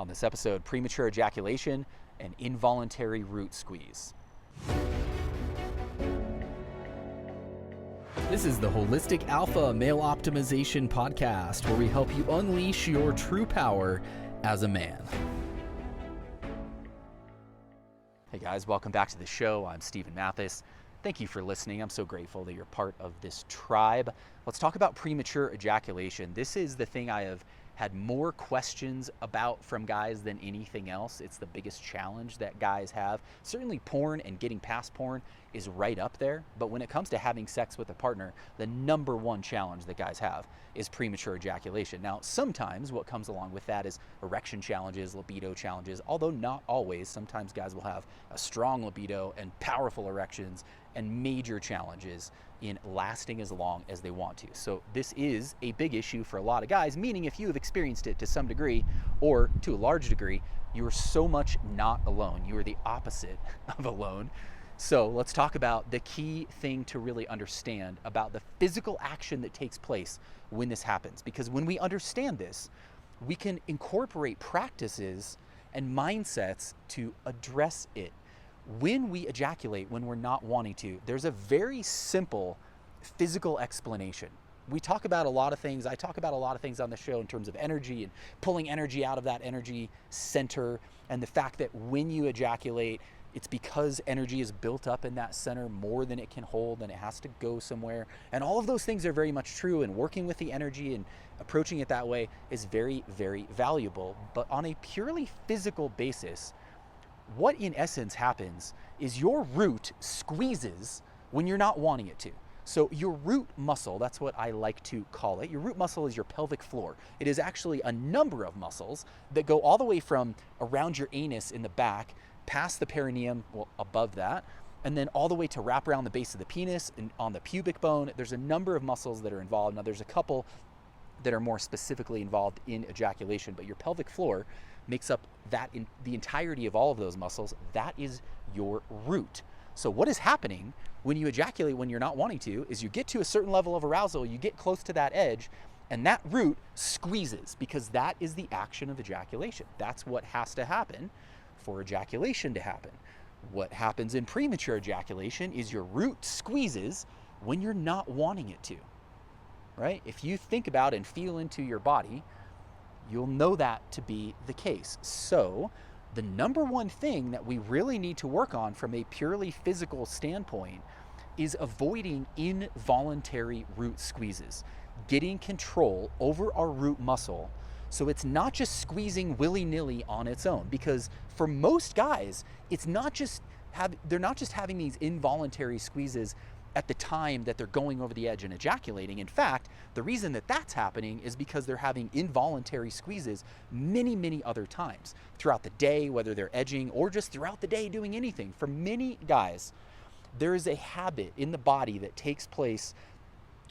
On this episode, premature ejaculation and involuntary root squeeze. This is the Holistic Alpha Male Optimization Podcast, where we help you unleash your true power as a man. Hey guys, welcome back to the show. I'm Stephen Mathis. Thank you for listening. I'm so grateful that you're part of this tribe. Let's talk about premature ejaculation. This is the thing I have had more questions about from guys than anything else. It's the biggest challenge that guys have. Certainly porn and getting past porn is right up there, but when it comes to having sex with a partner, the number one challenge that guys have is premature ejaculation. Now, sometimes what comes along with that is erection challenges, libido challenges, although not always. Sometimes guys will have a strong libido and powerful erections and major challenges in lasting as long as they want to. So this is a big issue for a lot of guys, meaning if you have experienced it to some degree or to a large degree, you are so much not alone. You are the opposite of alone. So let's talk about the key thing to really understand about the physical action that takes place when this happens. Because when we understand this, we can incorporate practices and mindsets to address it. When we ejaculate, when we're not wanting to, there's a very simple physical explanation. We talk about a lot of things. I talk about a lot of things on the show in terms of energy and pulling energy out of that energy center, and the fact that when you ejaculate, it's because energy is built up in that center more than it can hold and it has to go somewhere. And all of those things are very much true, and working with the energy and approaching it that way is very, very valuable. But on a purely physical basis, what in essence happens is your root squeezes when you're not wanting it to. So your root muscle, that's what I like to call it. Your root muscle is your pelvic floor. It is actually a number of muscles that go all the way from around your anus in the back, past the perineum, well, above that, and then all the way to wrap around the base of the penis and on the pubic bone. There's a number of muscles that are involved. Now there's a couple that are more specifically involved in ejaculation, but your pelvic floor makes up that in the entirety of all of those muscles. That is your root. So what is happening when you ejaculate when you're not wanting to is you get to a certain level of arousal, you get close to that edge, and that root squeezes, because that is the action of ejaculation. That's what has to happen for ejaculation to happen. What happens in premature ejaculation is your root squeezes when you're not wanting it to, right? If you think about and feel into your body, you'll know that to be the case. So the number one thing that we really need to work on from a purely physical standpoint is avoiding involuntary root squeezes, getting control over our root muscle. So it's not just squeezing willy-nilly on its own, because for most guys, they're not just having these involuntary squeezes at the time that they're going over the edge and ejaculating. In fact, the reason that that's happening is because they're having involuntary squeezes many, many other times throughout the day, whether they're edging or just throughout the day doing anything. For many guys, there is a habit in the body that takes place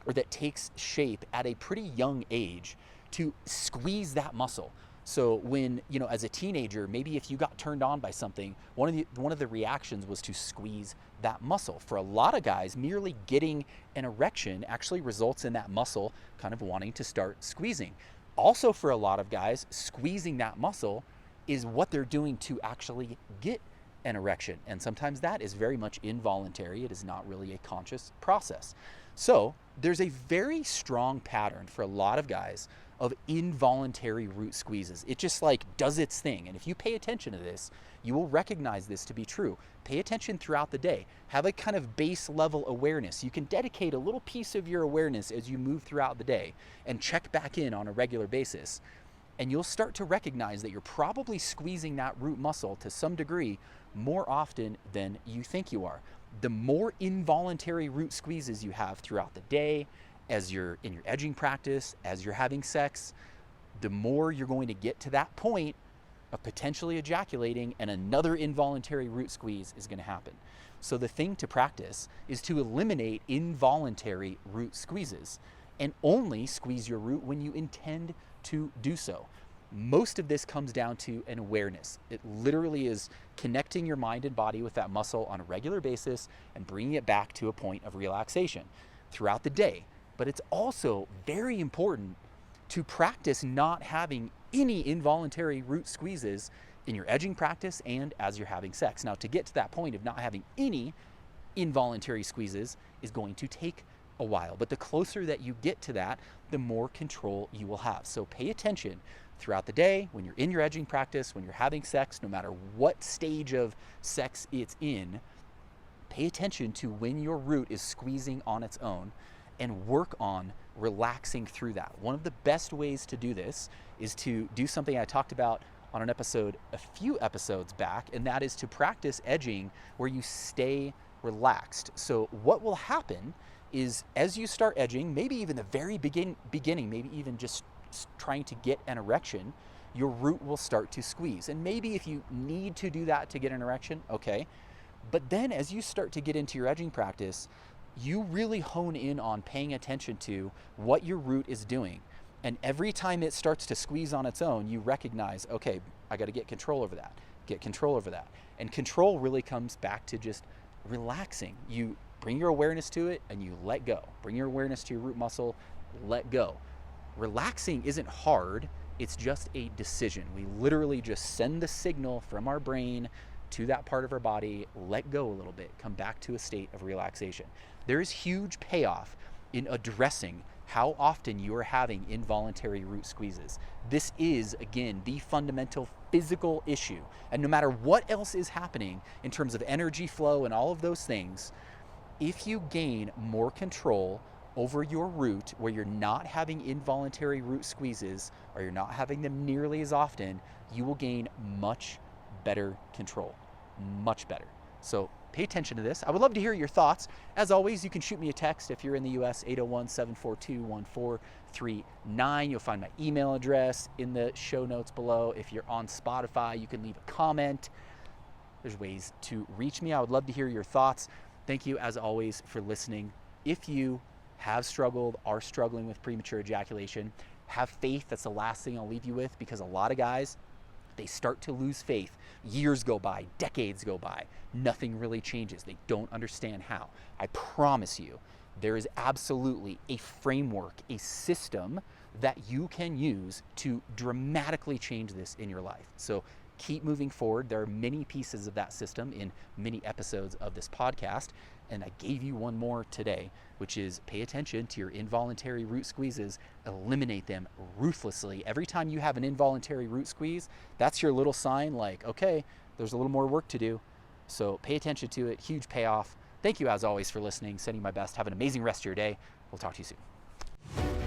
or that takes shape at a pretty young age to squeeze that muscle. So when, as a teenager, maybe if you got turned on by something, one of the reactions was to squeeze that muscle. For a lot of guys, merely getting an erection actually results in that muscle kind of wanting to start squeezing. Also, for a lot of guys, squeezing that muscle is what they're doing to actually get an erection. And sometimes that is very much involuntary. It is not really a conscious process. So there's a very strong pattern for a lot of guys of involuntary root squeezes. It just does its thing. And if you pay attention to this, you will recognize this to be true. Pay attention throughout the day. Have a kind of base level awareness. You can dedicate a little piece of your awareness as you move throughout the day and check back in on a regular basis. And you'll start to recognize that you're probably squeezing that root muscle to some degree more often than you think you are. The more involuntary root squeezes you have throughout the day, as you're in your edging practice, as you're having sex, the more you're going to get to that point of potentially ejaculating, and another involuntary root squeeze is going to happen. So the thing to practice is to eliminate involuntary root squeezes and only squeeze your root when you intend to do so. Most of this comes down to an awareness. It literally is connecting your mind and body with that muscle on a regular basis and bringing it back to a point of relaxation throughout the day. But it's also very important to practice not having any involuntary root squeezes in your edging practice and as you're having sex. Now, to get to that point of not having any involuntary squeezes is going to take a while, but the closer that you get to that, the more control you will have. So pay attention throughout the day, when you're in your edging practice, when you're having sex, no matter what stage of sex it's in, pay attention to when your root is squeezing on its own and work on relaxing through that. One of the best ways to do this is to do something I talked about on an episode a few episodes back, and that is to practice edging where you stay relaxed. So what will happen is as you start edging, maybe even the very beginning, maybe even just trying to get an erection, your root will start to squeeze. And maybe if you need to do that to get an erection, okay. But then as you start to get into your edging practice, you really hone in on paying attention to what your root is doing. And every time it starts to squeeze on its own, you recognize, okay, I got to get control over that, get control over that. And control really comes back to just relaxing. You bring your awareness to it and you let go. Bring your awareness to your root muscle, let go. Relaxing isn't hard, it's just a decision. We literally just send the signal from our brain to that part of our body, let go a little bit, come back to a state of relaxation. There is huge payoff in addressing how often you are having involuntary root squeezes. This is, again, the fundamental physical issue. And no matter what else is happening in terms of energy flow and all of those things, if you gain more control over your root where you're not having involuntary root squeezes or you're not having them nearly as often, you will gain much better control, much better. So pay attention to this. I would love to hear your thoughts. As always, you can shoot me a text if you're in the US, 801-742-1439. You'll find my email address in the show notes below. If you're on Spotify, you can leave a comment. There's ways to reach me. I would love to hear your thoughts. Thank you, as always, for listening. If you have struggled, are struggling with premature ejaculation, have faith. That's the last thing I'll leave you with, because a lot of guys, they start to lose faith. Years go by, decades go by, nothing really changes. They don't understand how. I promise you, there is absolutely a framework, a system that you can use to dramatically change this in your life. So keep moving forward. There are many pieces of that system in many episodes of this podcast, and I gave you one more today, which is pay attention to your involuntary root squeezes, eliminate them ruthlessly. Every time you have an involuntary root squeeze, that's your little sign like, okay, there's a little more work to do. So pay attention to it, huge payoff. Thank you, as always, for listening. Sending my best. Have an amazing rest of your day. We'll talk to you soon.